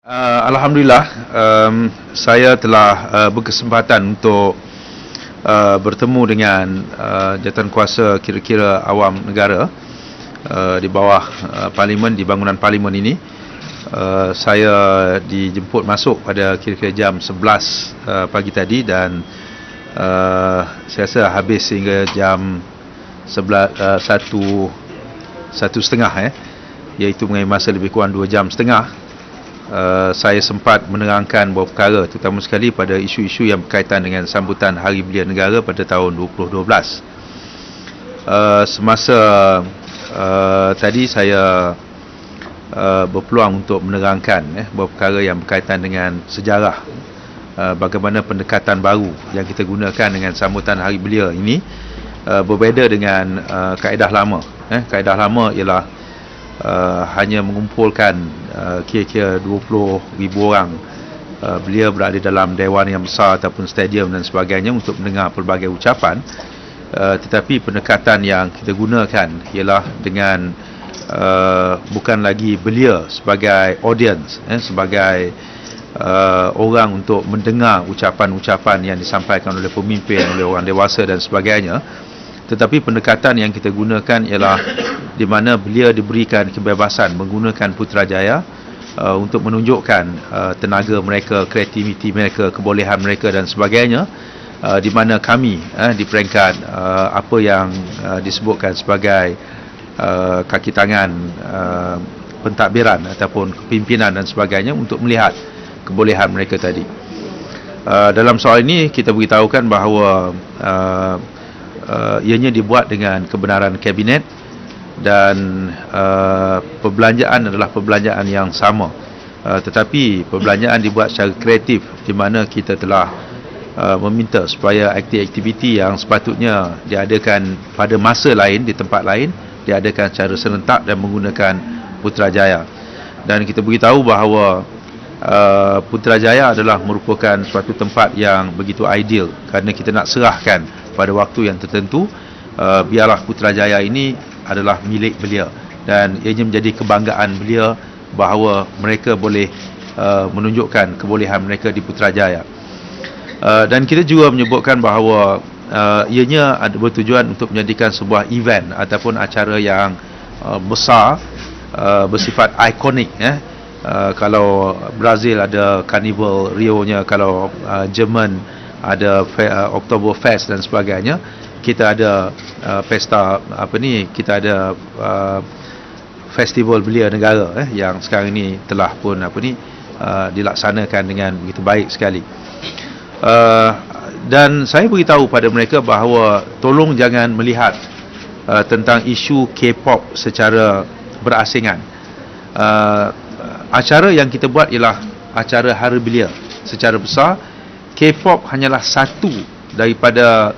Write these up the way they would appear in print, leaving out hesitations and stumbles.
Alhamdulillah, saya telah berkesempatan untuk bertemu dengan jawatankuasa kira-kira awam negara di bawah parlimen, di bangunan parlimen ini. Saya dijemput masuk pada kira-kira jam 11 pagi tadi dan saya rasa habis sehingga jam 1:30, iaitu mengenai masa lebih kurang 2 jam setengah. Saya sempat menerangkan beberapa perkara, terutama sekali pada isu-isu yang berkaitan dengan sambutan Hari Belia Negara pada tahun 2012. Semasa tadi saya berpeluang untuk menerangkan beberapa perkara yang berkaitan dengan sejarah, bagaimana pendekatan baru yang kita gunakan dengan sambutan Hari Belia ini berbeza dengan kaedah lama. Kaedah lama ialah hanya mengumpulkan kira-kira 20,000 orang belia berada dalam dewan yang besar ataupun stadium dan sebagainya untuk mendengar pelbagai ucapan. Tetapi pendekatan yang kita gunakan ialah dengan bukan lagi belia sebagai audience, sebagai orang untuk mendengar ucapan-ucapan yang disampaikan oleh pemimpin, oleh orang dewasa dan sebagainya. Tetapi pendekatan yang kita gunakan ialah di mana belia diberikan kebebasan menggunakan Putrajaya untuk menunjukkan tenaga mereka, kreativiti mereka, kebolehan mereka dan sebagainya, di mana kami di peringkat apa yang disebutkan sebagai kaki tangan pentadbiran ataupun kepimpinan dan sebagainya untuk melihat kebolehan mereka tadi. Dalam soal ini kita beritahukan bahawa ianya dibuat dengan kebenaran kabinet dan perbelanjaan adalah perbelanjaan yang sama, tetapi perbelanjaan dibuat secara kreatif di mana kita telah meminta supaya aktiviti yang sepatutnya diadakan pada masa lain di tempat lain diadakan secara serentak dan menggunakan Putrajaya. Dan kita beritahu bahawa Putrajaya adalah merupakan suatu tempat yang begitu ideal kerana kita nak serahkan pada waktu yang tertentu, biarlah Putrajaya ini adalah milik belia dan ianya menjadi kebanggaan belia bahawa mereka boleh menunjukkan kebolehan mereka di Putrajaya. Dan kita juga menyebutkan bahawa ianya ada bertujuan untuk menjadikan sebuah event ataupun acara yang besar, bersifat ikonik. Kalau Brazil ada Carnival Rio-nya, kalau Jerman ada Oktoberfest dan sebagainya, kita ada pesta kita ada festival belia negara yang sekarang ini telah pun dilaksanakan dengan begitu baik sekali. Dan saya beritahu pada mereka bahawa tolong jangan melihat tentang isu K-pop secara berasingan. Acara yang kita buat ialah acara Hari Belia secara besar. K-pop hanyalah satu daripada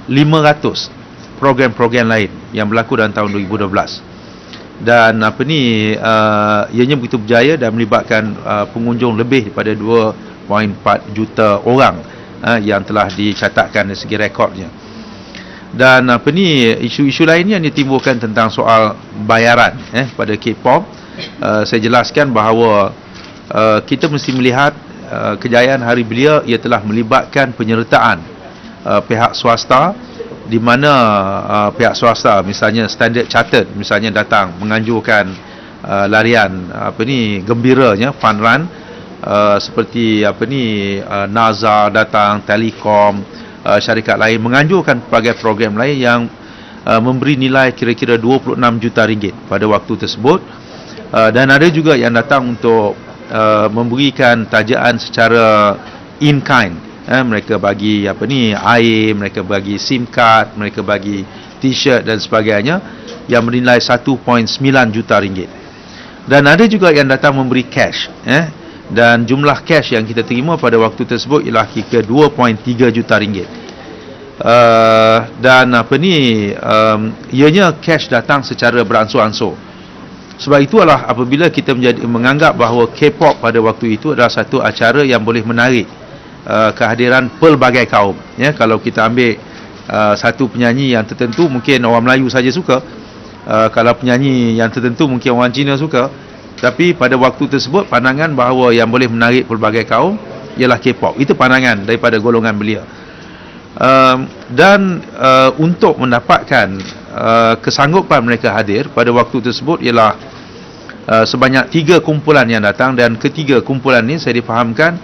500 program-program lain yang berlaku dalam tahun 2012. Dan ianya begitu berjaya dan melibatkan pengunjung lebih daripada 2.4 juta orang yang telah dicatatkan dari segi rekodnya. Dan isu-isu lainnya yang ditimbulkan tentang soal bayaran pada K-pop. Saya jelaskan bahawa kita mesti melihat kejayaan Hari Belia ia telah melibatkan penyertaan pihak swasta, di mana pihak swasta misalnya Standard Chartered misalnya datang menganjurkan larian gembiranya fun run, seperti NASA datang, Telekom, syarikat lain menganjurkan pelbagai program lain yang memberi nilai kira-kira 26 juta ringgit pada waktu tersebut. Dan ada juga yang datang untuk memberikan tajaan secara in kind. Mereka bagi air, mereka bagi SIM card, mereka bagi t-shirt dan sebagainya yang bernilai 1.9 juta ringgit. Dan ada juga yang datang memberi cash, dan jumlah cash yang kita terima pada waktu tersebut ialah kira 2.3 juta ringgit. Dan ianya cash datang secara beransur-ansur. Sebab itulah apabila kita menganggap bahawa K-pop pada waktu itu adalah satu acara yang boleh menarik kehadiran pelbagai kaum. Kalau kita ambil satu penyanyi yang tertentu, mungkin orang Melayu saja suka. Kalau penyanyi yang tertentu, mungkin orang Cina suka. Tapi pada waktu tersebut pandangan bahawa yang boleh menarik pelbagai kaum ialah K-pop. Itu pandangan daripada golongan belia. Dan untuk mendapatkan kesanggupan mereka hadir pada waktu tersebut ialah sebanyak 3 kumpulan yang datang, dan ketiga kumpulan ini saya difahamkan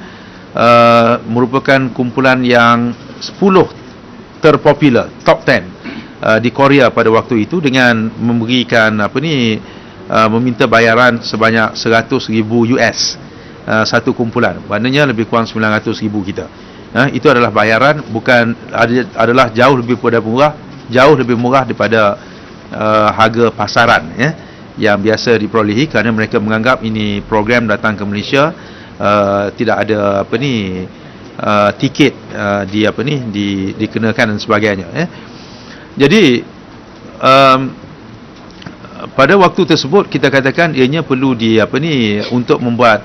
merupakan kumpulan yang 10 terpopular, top 10 di Korea pada waktu itu, dengan memberikan meminta bayaran sebanyak 100,000 US satu kumpulan, maknanya lebih kurang 900,000 kita. Itu adalah bayaran, bukan adalah jauh lebih murah daripada harga pasaran yang biasa diperolehi, kerana mereka menganggap ini program datang ke Malaysia, tidak ada tiket dikenakan dan sebagainya. Jadi pada waktu tersebut kita katakan ianya perlu untuk membuat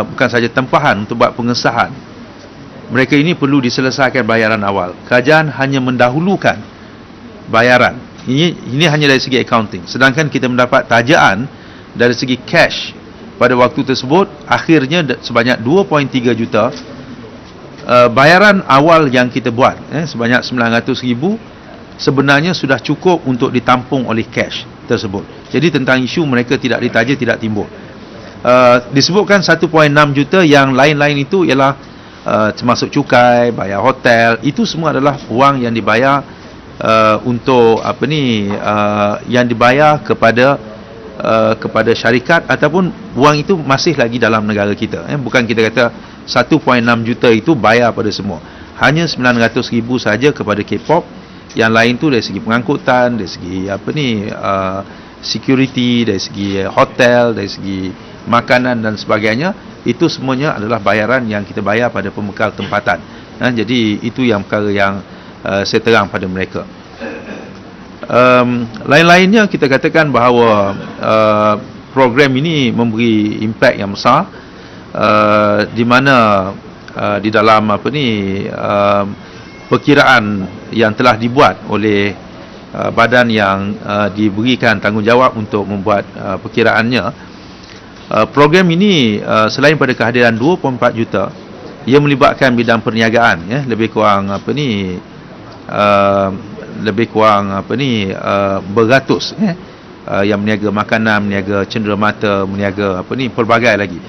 bukan saja tempahan, untuk buat pengesahan. Mereka ini perlu diselesaikan bayaran awal. Kerajaan hanya mendahulukan bayaran. Ini hanya dari segi accounting. Sedangkan kita mendapat tajaan dari segi cash pada waktu tersebut, akhirnya sebanyak 2.3 juta. Bayaran awal yang kita buat sebanyak 900,000 sebenarnya sudah cukup untuk ditampung oleh cash tersebut. Jadi tentang isu mereka tidak ditaja, tidak timbul. Disebutkan 1.6 juta, yang lain-lain itu ialah termasuk cukai, bayar hotel, itu semua adalah wang yang dibayar untuk yang dibayar kepada syarikat, ataupun wang itu masih lagi dalam negara kita. Bukan kita kata 1.6 juta itu bayar pada semua. Hanya 900,000 saja kepada K-pop. Yang lain tu dari segi pengangkutan, dari segi security, dari segi hotel, dari segi makanan dan sebagainya. Itu semuanya adalah bayaran yang kita bayar pada pembekal tempatan. Jadi itu yang perkara yang saya terang pada mereka. Lain-lainnya kita katakan bahawa program ini memberi impak yang besar, di mana di dalam perkiraan yang telah dibuat oleh badan yang diberikan tanggungjawab untuk membuat perkiraannya, program ini selain pada kehadiran 24 juta, ia melibatkan bidang perniagaan, lebih kurang beratus yang meniaga makanan, meniaga cenderamata, meniaga pelbagai lagi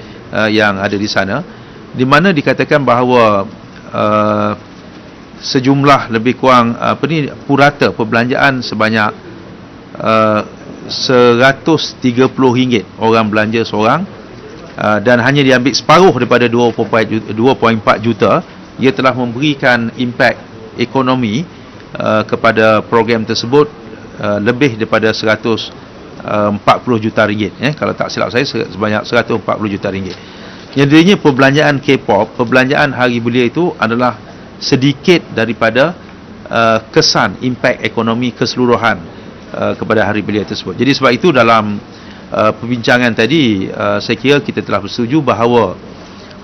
yang ada di sana, di mana dikatakan bahawa sejumlah lebih kurang purata perbelanjaan sebanyak RM130 orang belanja seorang, dan hanya diambil separuh daripada 2.4 juta. Ia telah memberikan impak ekonomi kepada program tersebut lebih daripada 140 juta ringgit, kalau tak silap saya sebanyak 140 juta ringgit. Jadinya perbelanjaan K-pop, perbelanjaan Hari Belia itu adalah sedikit daripada kesan impak ekonomi keseluruhan kepada Hari Belia tersebut. Jadi sebab itu dalam perbincangan tadi, saya kira kita telah bersetuju bahawa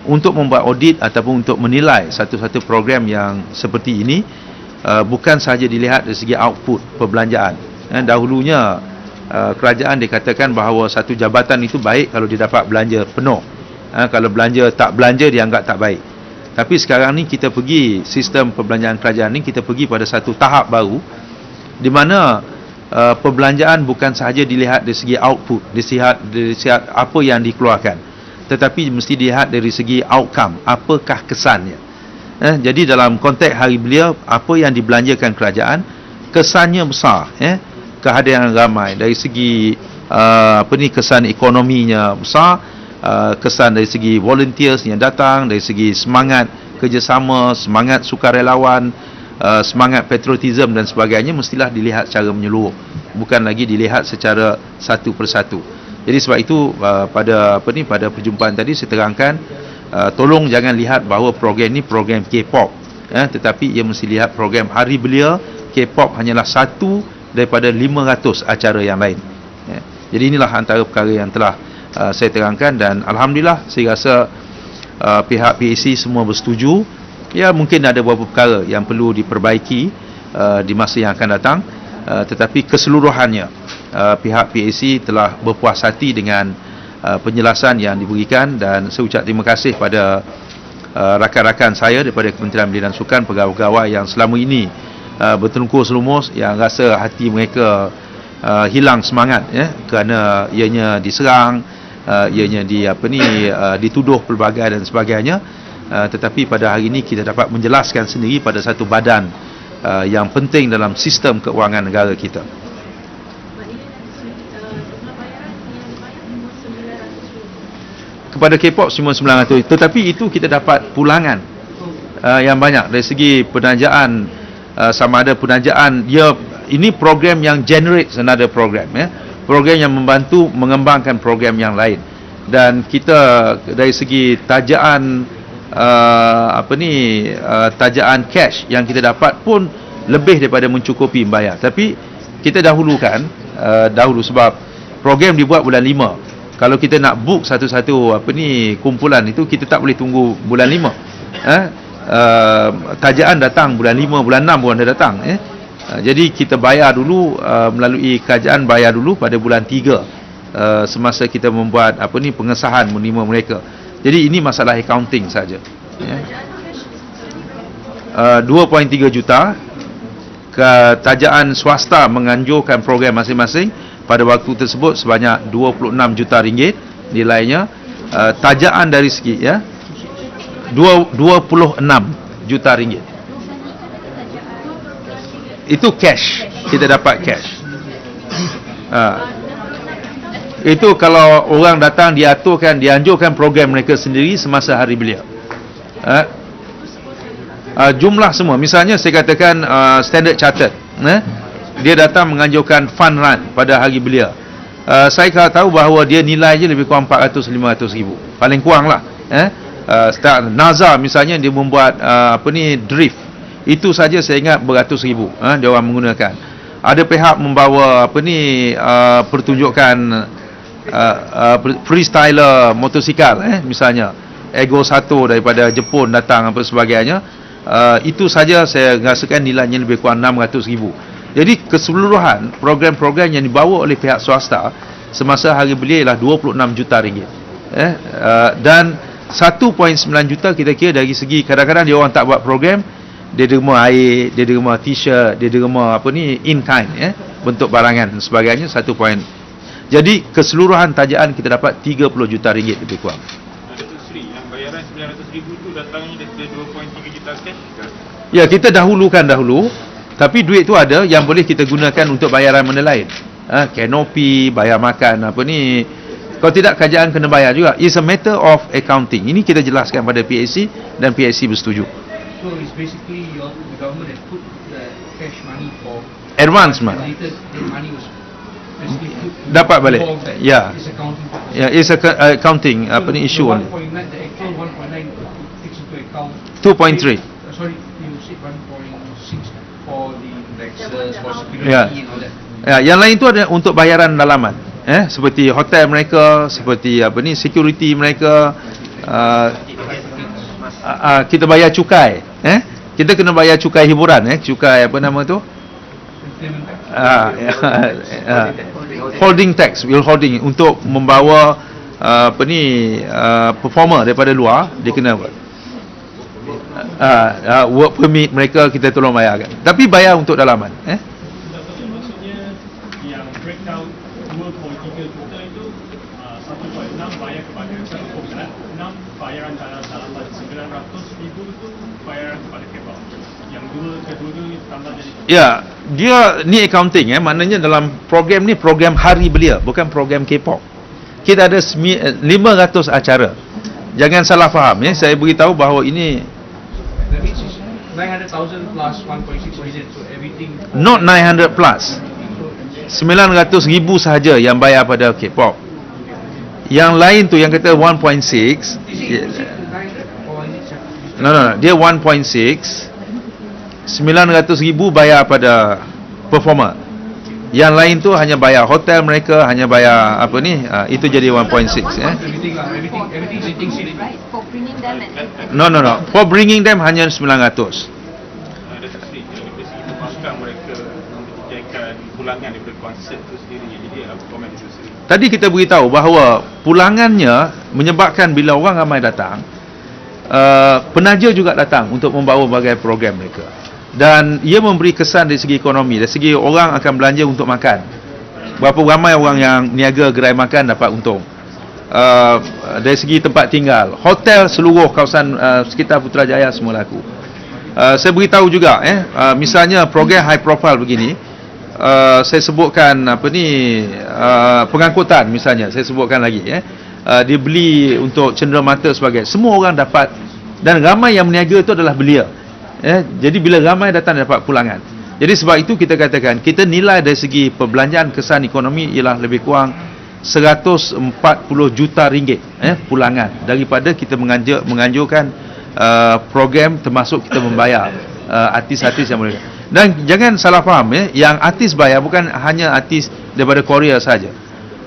untuk membuat audit ataupun untuk menilai satu-satu program yang seperti ini, bukan sahaja dilihat dari segi output perbelanjaan. Dahulunya kerajaan dikatakan bahawa satu jabatan itu baik kalau dia dapat belanja penuh. Kalau belanja tak belanja dianggap tak baik. Tapi sekarang ni kita pergi sistem perbelanjaan kerajaan ni, kita pergi pada satu tahap baru di mana perbelanjaan bukan sahaja dilihat dari segi output, dilihat apa yang dikeluarkan, tetapi mesti dilihat dari segi outcome, apakah kesannya. Jadi dalam konteks Hari Belia, apa yang dibelanjakan kerajaan, kesannya besar, kehadiran ramai dari segi kesan ekonominya besar, kesan dari segi volunteers yang datang, dari segi semangat kerjasama, semangat sukarelawan, semangat patriotism dan sebagainya, mestilah dilihat secara menyeluruh, bukan lagi dilihat secara satu persatu. Jadi sebab itu pada perjumpaan tadi saya terangkan, tolong jangan lihat bahawa program ni program K-pop, tetapi ia mesti lihat program Hari Belia. K-pop hanyalah satu daripada 500 acara yang lain. Jadi inilah antara perkara yang telah saya terangkan, dan alhamdulillah saya rasa pihak PAC semua bersetuju. Ya, mungkin ada beberapa perkara yang perlu diperbaiki di masa yang akan datang, tetapi keseluruhannya pihak PAC telah berpuas hati dengan penjelasan yang diberikan, dan saya ucap terima kasih pada rakan-rakan saya daripada Kementerian Belia dan Sukan, pegawai-pegawai yang selama ini bertengkur selumus, yang rasa hati mereka hilang semangat kerana ianya diserang, ianya dituduh pelbagai dan sebagainya. Tetapi pada hari ini kita dapat menjelaskan sendiri pada satu badan yang penting dalam sistem keuangan negara kita. Kepada K-pop semua 900, tetapi itu kita dapat pulangan yang banyak dari segi penajaan, sama ada penajaan dia. Ini program yang generates another program, program yang membantu mengembangkan program yang lain. Dan kita dari segi tajaan tajaan cash yang kita dapat pun lebih daripada mencukupi membayar. Tapi kita dahulukan dahulu, sebab program dibuat bulan 5. Kalau kita nak book satu-satu kumpulan itu, kita tak boleh tunggu bulan 5. Tajaan datang bulan 5, bulan 6 baru dah datang. Jadi kita bayar dulu, melalui kerajaan bayar dulu pada bulan 3, semasa kita membuat pengesahan menerima mereka. Jadi ini masalah accounting saja. 2.3 juta. Kerajaan swasta menganjurkan program masing-masing pada waktu tersebut sebanyak 26 juta ringgit nilainya. Tajaan dari segi 26 juta ringgit. Itu cash, kita dapat cash. Itu kalau orang datang dianjurkan program mereka sendiri semasa hari belia. Jumlah semua, misalnya saya katakan Standard Chartered, dia datang menganjurkan fund run pada hari belia. Saya tahu bahawa dia nilainya lebih kurang 400-500 ribu, paling kurang lah. NASA misalnya dia membuat drift, itu saja saya ingat beratus ribu dia orang menggunakan. Ada pihak membawa pertunjukan freestyler motosikal, misalnya Ego 1 daripada Jepun datang sebagainya. Itu saja saya rasakan nilainya lebih kurang 600 ribu. Jadi keseluruhan program-program yang dibawa oleh pihak swasta semasa hari belia ialah 26 juta ringgit. Dan 1.9 juta kita kira dari segi, kadang-kadang dia orang tak buat program, dia derma air, dia derma t-shirt, dia derma in kind, bentuk barangan dan sebagainya. Jadi keseluruhan tajaan kita dapat 30 juta ringgit lebih kurang. Yang bayaran 900 ribu itu datangnya dari 2.3 juta cash ke? Ya, kita dahulukan dahulu, tapi duit tu ada yang boleh kita gunakan untuk bayaran benda lain. Kanopi, bayar makan, kalau tidak kerajaan kena bayar juga. It's a matter of accounting. Ini kita jelaskan pada PAC dan PAC bersetuju. So it's basically the government has put the cash money for advancement. Later the money was basically put Dapat balik. Ya. It's accounting. Ya, it's accounting issue. 1.9, the actual 1.9 takes into account 2.3. Sorry, you said 1.6 for the taxes, for security Yeah. and all that. Ya, yang lain tu ada untuk bayaran dalaman. Seperti hotel mereka, seperti security mereka. Kita bayar cukai. Kita kena bayar cukai hiburan, cukai apa nama tu? Holding tax, withholding, untuk membawa performer daripada luar, dia kena work permit mereka, kita tolong bayarkan. Tapi bayar untuk dalaman. Maksudnya yang breakdown 2.3 juta itu 1.6 bayar kepada 6 bayaran dalaman, 900 ribu itu bayaran kepada K-pop. Yang kedua itu tambah jadi. Ya, dia ni accounting, maknanya dalam program ni program hari belia, bukan program K-pop. Kita ada 500 acara. Jangan salah faham, saya beritahu bahawa ini That means it's 900,000 plus 1.6 million, so everything. not 900 plus. 900 ribu sahaja yang bayar pada K-pop. Yang lain tu yang kata 1.6, no, dia 1.6, 900 ribu bayar pada performer. Yang lain tu hanya bayar hotel mereka, hanya bayar itu jadi 1.6. Everything Right, for bringing them and No. For bringing them hanya 900. Ada sendiri dari pemasukan mereka untuk menjadikan pulangan daripada konsert itu sendiri. Jadi apa komen itu sendiri? tadi kita beritahu bahawa pulangannya menyebabkan bila orang ramai datang, penaja juga datang untuk membawa berbagai program mereka. Dan ia memberi kesan dari segi ekonomi, dari segi orang akan belanja untuk makan. Berapa ramai orang yang niaga gerai makan dapat untung. Dari segi tempat tinggal, hotel seluruh kawasan sekitar Putrajaya semua laku. Saya beritahu juga misalnya program high profile begini, saya sebutkan pengangkutan misalnya, saya sebutkan lagi dia beli untuk cenderamata sebagai, semua orang dapat, dan ramai yang berniaga itu adalah belia. Jadi bila ramai datang dapat pulangan. Jadi sebab itu kita katakan kita nilai dari segi perbelanjaan kesan ekonomi ialah lebih kurang 140 juta ringgit pulangan daripada kita menganjurkan program, termasuk kita membayar artis-artis yang boleh. Dan jangan salah faham yang artis bayar bukan hanya artis daripada Korea saja.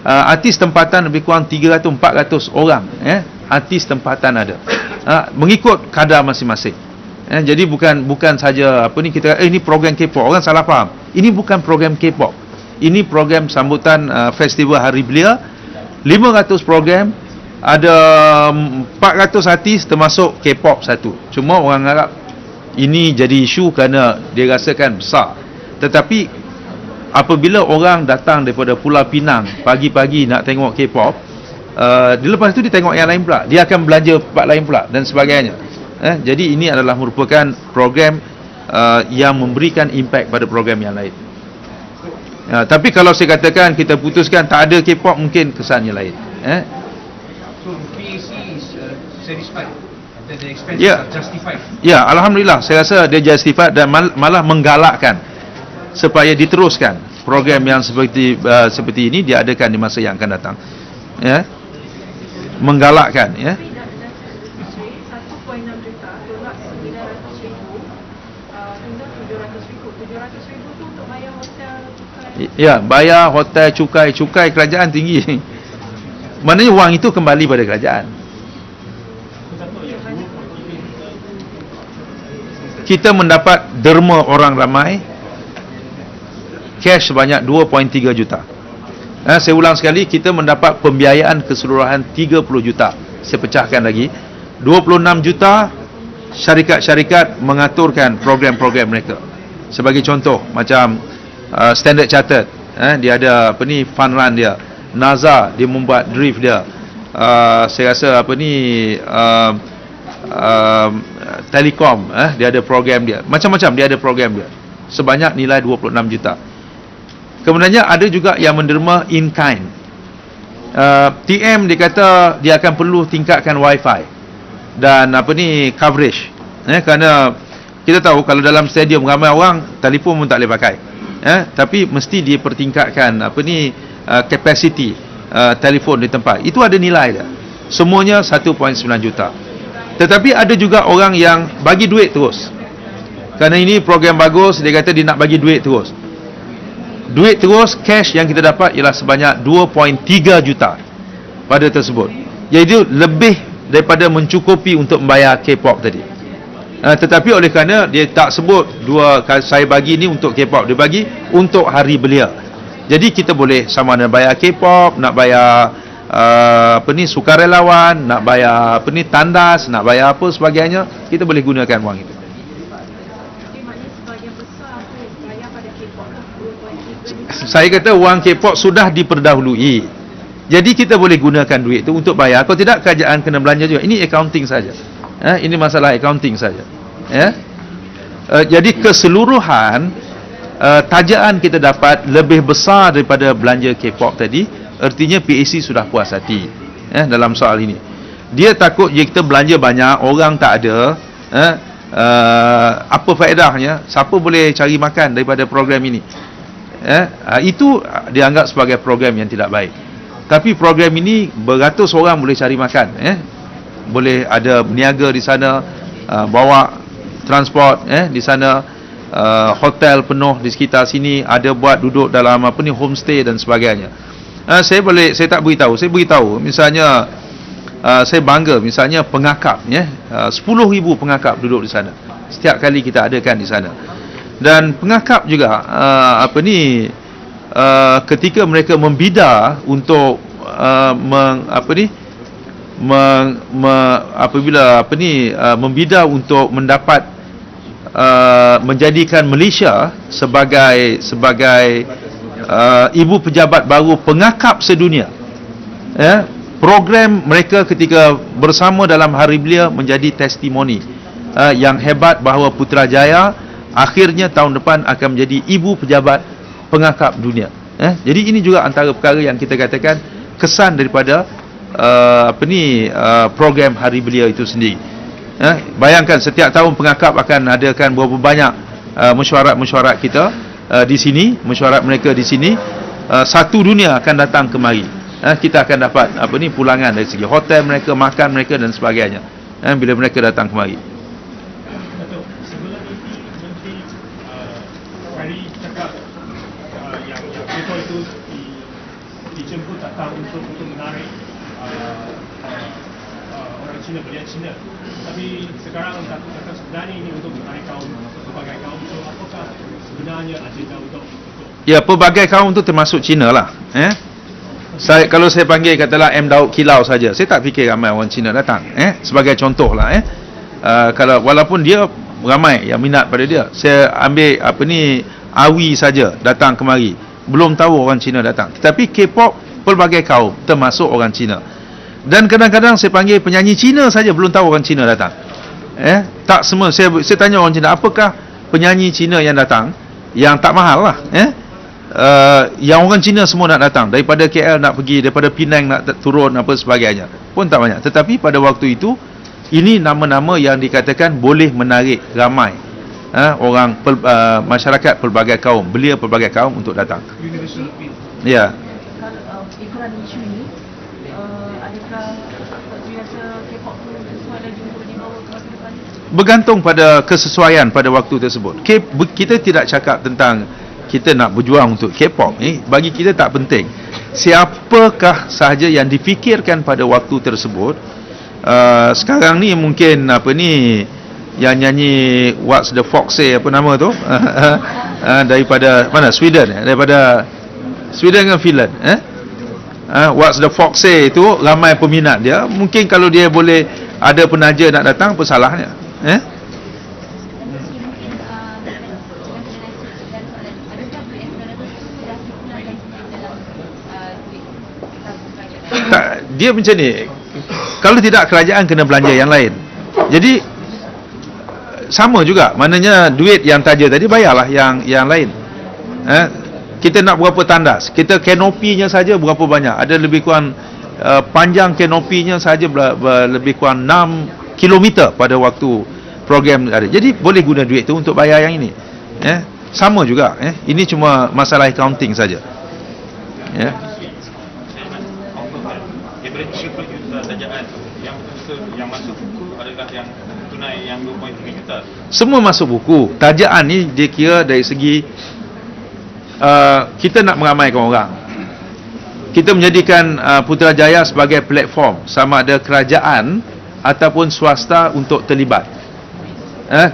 Artis tempatan lebih kurang 300-400 orang artis tempatan ada. Mengikut kadar masing-masing. Jadi bukan saja kita ini program K-pop. Orang salah faham. Ini bukan program K-pop. Ini program sambutan Festival Hari Belia. 500 program, ada 400 artis termasuk K-pop satu. Cuma orang Arab ini jadi isu kerana dia rasakan besar. Tetapi apabila orang datang daripada Pulau Pinang pagi-pagi nak tengok K-pop, lepas tu dia tengok yang lain pula, dia akan belanja tempat lain pula dan sebagainya. Jadi ini adalah merupakan program yang memberikan impak pada program yang lain. Tapi kalau saya katakan kita putuskan tak ada K-pop, mungkin kesannya lain. So PAC is satisfied that the expenses Yeah. are justified. Ya, alhamdulillah, saya rasa dia justified dan malah menggalakkan supaya diteruskan program yang seperti ini diadakan di masa yang akan datang. Menggalakkan 1.6 juta tolak 900,000 tinggal 700,000. 700,000 tu untuk bayar hotel, cukai. Ya, bayar hotel, cukai kerajaan tinggi. Maknanya wang itu kembali pada kerajaan. Kita mendapat derma orang ramai, cash sebanyak 2.3 juta. Saya ulang sekali, kita mendapat pembiayaan keseluruhan 30 juta. Saya pecahkan lagi. 26 juta syarikat-syarikat mengaturkan program-program mereka. Sebagai contoh, macam Standard Chartered, dia ada fund run dia. NASA dia membuat drift dia. Saya rasa Telekom, dia ada program dia. Macam-macam dia ada program dia. Sebanyak nilai 26 juta. Kemudiannya ada juga yang menderma in kind. TM dia kata dia akan perlu tingkatkan wifi dan coverage. Kerana kita tahu kalau dalam stadium ramai orang, telefon pun tak boleh pakai. Tapi mesti dia pertingkatkan capacity telefon di tempat. Itu ada nilai dia. Semuanya 1.9 juta. Tetapi ada juga orang yang bagi duit terus. Kerana ini program bagus, dia kata dia nak bagi duit terus. Duit terus, cash yang kita dapat ialah sebanyak 2.3 juta pada tersebut. Jadi lebih daripada mencukupi untuk membayar K-pop tadi. Tetapi oleh kerana dia tak sebut saya bagi ni untuk K-pop, dia bagi untuk Hari Belia. Jadi kita boleh sama ada bayar K-pop, nak bayar sukarelawan, nak bayar tandas, nak bayar apa sebagainya, kita boleh gunakan wang itu. Jadi maknanya sebahagian besar bayar pada K-pop lah, 2.3 juta. Saya kata wang K-pop sudah diperdahului. Jadi kita boleh gunakan duit itu untuk bayar. Kalau tidak, kerajaan kena belanja juga. Ini accounting saja. Ini masalah accounting saja. Jadi keseluruhan tajaan kita dapat lebih besar daripada belanja K-pop tadi. Artinya PAC sudah puas hati dalam soal ini. Dia takut jika kita belanja banyak, orang tak ada, apa faedahnya? Siapa boleh cari makan daripada program ini? Itu dianggap sebagai program yang tidak baik. Tapi program ini beratus orang boleh cari makan, boleh ada berniaga di sana, bawa transport di sana, hotel penuh di sekitar sini, ada buat duduk dalam homestay dan sebagainya. Saya tak beritahu. Saya beritahu misalnya saya bangga misalnya pengakap 10,000 pengakap duduk di sana. Setiap kali kita adakan di sana. Dan pengakap juga ketika mereka membida untuk membida untuk mendapat menjadikan Malaysia sebagai ibu pejabat baru pengakap sedunia. Program mereka ketika bersama dalam Hari Belia menjadi testimoni yang hebat bahawa Putrajaya akhirnya tahun depan akan menjadi ibu pejabat pengakap dunia. Jadi ini juga antara perkara yang kita katakan kesan daripada program Hari Belia itu sendiri. Bayangkan setiap tahun pengakap akan adakan berapa banyak mesyuarat-mesyuarat kita di sini, mesyuarat mereka di sini. Satu dunia akan datang kemari. Kita akan dapat pulangan dari segi hotel mereka, makan mereka dan sebagainya bila mereka datang kemari. Datuk, sebelum ini Menteri Ferry cakap yang people itu dijemput datang untuk menarik orang Cina belian Cina. Tapi sekarang Datuk kata sebenarnya ini untuk menarik kaum, pelbagai kaum. So apakah sebenarnya agenda untuk Ya, pelbagai kaum tu termasuk Cina lah. Kalau saya panggil katalah M. Daud Kilau saja, saya tak fikir ramai orang Cina datang. Sebagai contoh lah. Kalau walaupun dia ramai yang minat pada dia, saya ambil Awi saja datang kemari, belum tahu orang Cina datang. Tetapi K-pop pelbagai kaum termasuk orang Cina. Dan kadang-kadang saya panggil penyanyi Cina saja, belum tahu orang Cina datang. Tak semua. Saya tanya orang Cina, apakah penyanyi Cina yang datang yang tak mahal lah. Yang orang Cina semua nak datang, daripada KL nak pergi, daripada Penang nak turun apa sebagainya, pun tak banyak. Tetapi pada waktu itu, ini nama-nama yang dikatakan boleh menarik ramai orang masyarakat pelbagai kaum, belia pelbagai kaum untuk datang. Universal appeal. Ya. Kalau ikuran isu ini, adakah Dr. rasa K-pop tu sesuai lagi untuk dibawa ke masa depan? Bergantung pada kesesuaian pada waktu tersebut. Kita tidak cakap tentang kita nak berjuang untuk K-pop. Bagi kita tak penting siapakah sahaja yang difikirkan pada waktu tersebut. Sekarang ni mungkin yang nyanyi What's the Fox Say, apa nama tu, daripada mana, Sweden, daripada Sweden ke Finland, What's the Fox Say itu ramai peminat dia. Mungkin kalau dia boleh ada penaja nak datang, apa salahnya? Tak, dia macam ni. Kalau tidak, kerajaan kena belanja yang lain. Jadi sama juga, maknanya duit yang taja tadi bayarlah yang lain. Kita nak berapa tandas, kita kanopinya saja berapa banyak, ada lebih kurang panjang kanopinya saja lebih kurang 6 kilometer pada waktu program ada. Jadi boleh guna duit tu untuk bayar yang ini. Sama juga. Ini cuma masalah accounting saja. Daripada 30 juta tajaan yang betul yang masuk buku adalah yang tunai yang 2.3 juta. Semua masuk buku. Tajaan ni dia kira dari segi kita nak meramaikan orang. Kita menjadikan Putrajaya sebagai platform, sama ada kerajaan ataupun swasta untuk terlibat.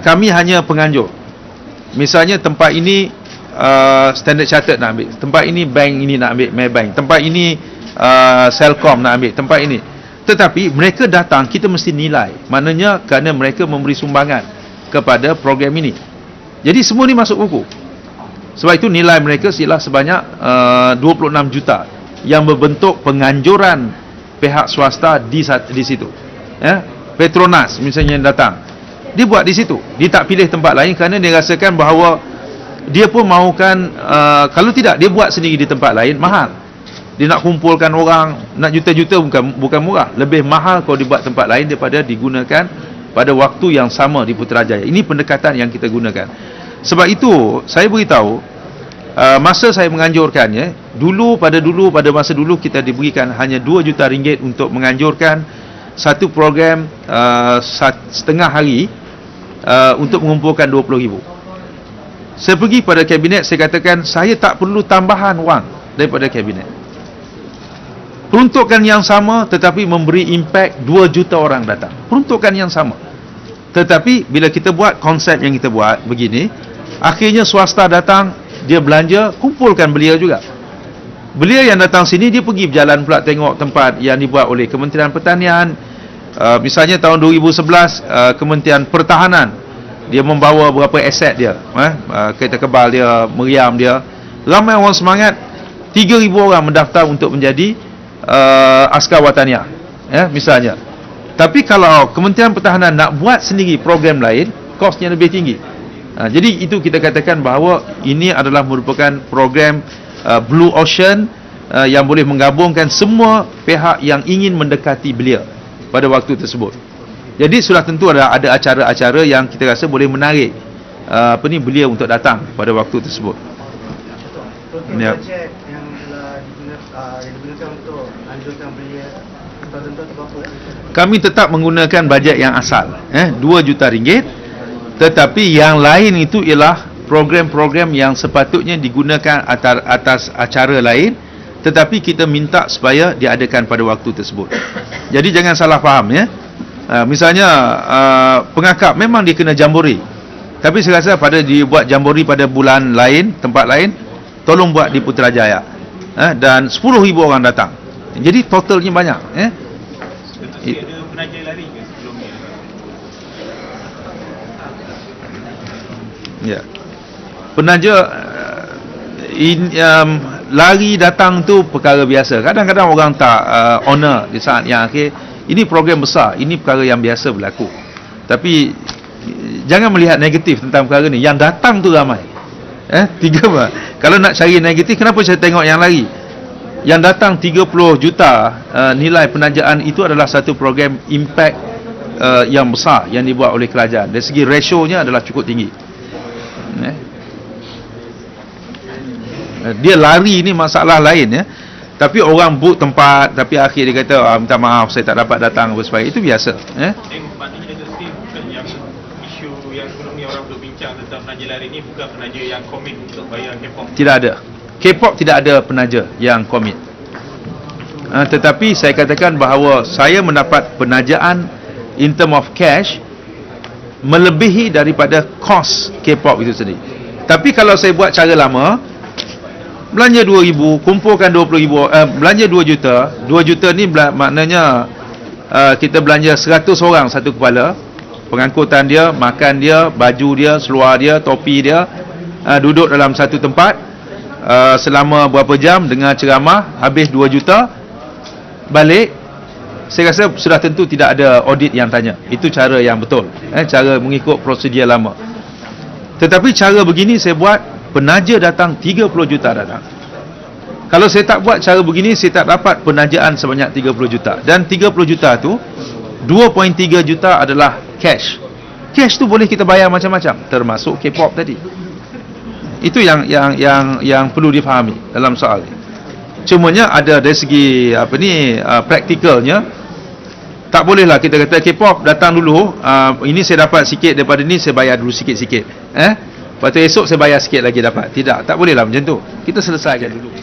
Kami hanya penganjur. Misalnya tempat ini Standard Chartered nak ambil, tempat ini bank ini nak ambil, Maybank, tempat ini Celcom nak ambil, tempat ini. Tetapi mereka datang, kita mesti nilai. Maknanya kerana mereka memberi sumbangan kepada program ini. Jadi semua ni masuk buku. Sebab itu nilai mereka ialah sebanyak 26 juta yang berbentuk penganjuran pihak swasta di situ. Petronas misalnya yang datang, dia buat di situ. Dia tak pilih tempat lain kerana dia rasakan bahawa dia pun mahukan, kalau tidak dia buat sendiri di tempat lain mahal. Dia nak kumpulkan orang, nak juta-juta bukan murah. Lebih mahal kalau dibuat tempat lain daripada digunakan pada waktu yang sama di Putrajaya. Ini pendekatan yang kita gunakan. Sebab itu saya beritahu, masa saya menganjurkannya, pada masa dulu kita diberikan hanya 2 juta ringgit untuk menganjurkan satu program setengah hari untuk mengumpulkan 20,000. Saya pergi pada kabinet, saya katakan saya tak perlu tambahan wang daripada kabinet. Peruntukan yang sama tetapi memberi impak 2 juta orang datang. Peruntukan yang sama. Tetapi bila kita buat konsep yang kita buat begini, akhirnya swasta datang dia belanja, kumpulkan belia juga. Belia yang datang sini, dia pergi berjalan pula tengok tempat yang dibuat oleh Kementerian Pertanian. Misalnya tahun 2011, Kementerian Pertahanan, dia membawa berapa aset dia, kereta kebal dia, meriam dia. Ramai orang semangat, 3,000 orang mendaftar untuk menjadi askar wataniah, misalnya. Tapi kalau Kementerian Pertahanan nak buat sendiri program lain, kosnya lebih tinggi. Jadi itu kita katakan bahawa ini adalah merupakan program Blue Ocean yang boleh menggabungkan semua pihak yang ingin mendekati belia pada waktu tersebut. Jadi sudah tentu ada acara-acara yang kita rasa boleh menarik belia untuk datang pada waktu tersebut. Ya. Bajet yang telah digunakan untuk anjurkan belia tertentu atau apa? Kami tetap menggunakan bajet yang asal, 2 juta ringgit. Tetapi yang lain itu ialah program-program yang sepatutnya digunakan atas acara lain, tetapi kita minta supaya diadakan pada waktu tersebut. Jadi jangan salah faham, ya. Misalnya pengakap memang dia kena jambori, tapi saya rasa pada dibuat jambori pada bulan lain, tempat lain, tolong buat di Putrajaya, dan 10,000 orang datang. Jadi totalnya banyak, Tetapi ada penaja lari ke sebelum ni? Ya. Penaja lari datang tu perkara biasa. Kadang-kadang orang tak honor di saat yang akhir. Ini program besar, ini perkara yang biasa berlaku. Tapi jangan melihat negatif tentang perkara ni. Yang datang tu ramai. Kalau nak cari negatif, kenapa saya tengok yang lari? Yang datang 30 juta nilai penajaan itu adalah satu program impact yang besar yang dibuat oleh kerajaan. Dari segi ratio-nya adalah cukup tinggi. Dia lari ni masalah lain, tapi orang book tempat, tapi akhir dia kata minta maaf saya tak dapat datang apa sebagainya. Itu biasa. Maknanya Dato' Sri, bukan yang isu yang sebelum ni orang berbincang tentang penaja lari ni bukan penaja yang komit untuk bayar K-pop. Tidak ada. K-pop tidak ada penaja yang komit. Tetapi saya katakan bahawa saya mendapat penajaan in term of cash melebihi daripada kos K-pop itu sendiri. Tapi kalau saya buat cara lama, belanja 2,000, kumpulkan 20,000, belanja 2 juta. 2 juta ni maknanya kita belanja 100 orang satu kepala. Pengangkutan dia, makan dia, baju dia, seluar dia, topi dia, duduk dalam satu tempat selama berapa jam dengan ceramah, habis 2 juta, balik. Saya rasa sudah tentu tidak ada audit yang tanya. Itu cara yang betul, cara mengikut prosedur lama. Tetapi cara begini saya buat, penaja datang 30 juta datang. Kalau saya tak buat cara begini, saya tak dapat penajaan sebanyak 30 juta. Dan 30 juta tu 2.3 juta adalah cash. Cash tu boleh kita bayar macam-macam, termasuk K-pop tadi. Itu yang perlu difahami dalam soal ini. Cumanya ada dari segi praktikalnya, tak bolehlah kita kata K-pop datang dulu, ini saya dapat sikit daripada ni, saya bayar dulu sikit-sikit. Lepas tu esok saya bayar sikit lagi dapat. Tidak, tak bolehlah macam tu. Kita selesaikan dulu.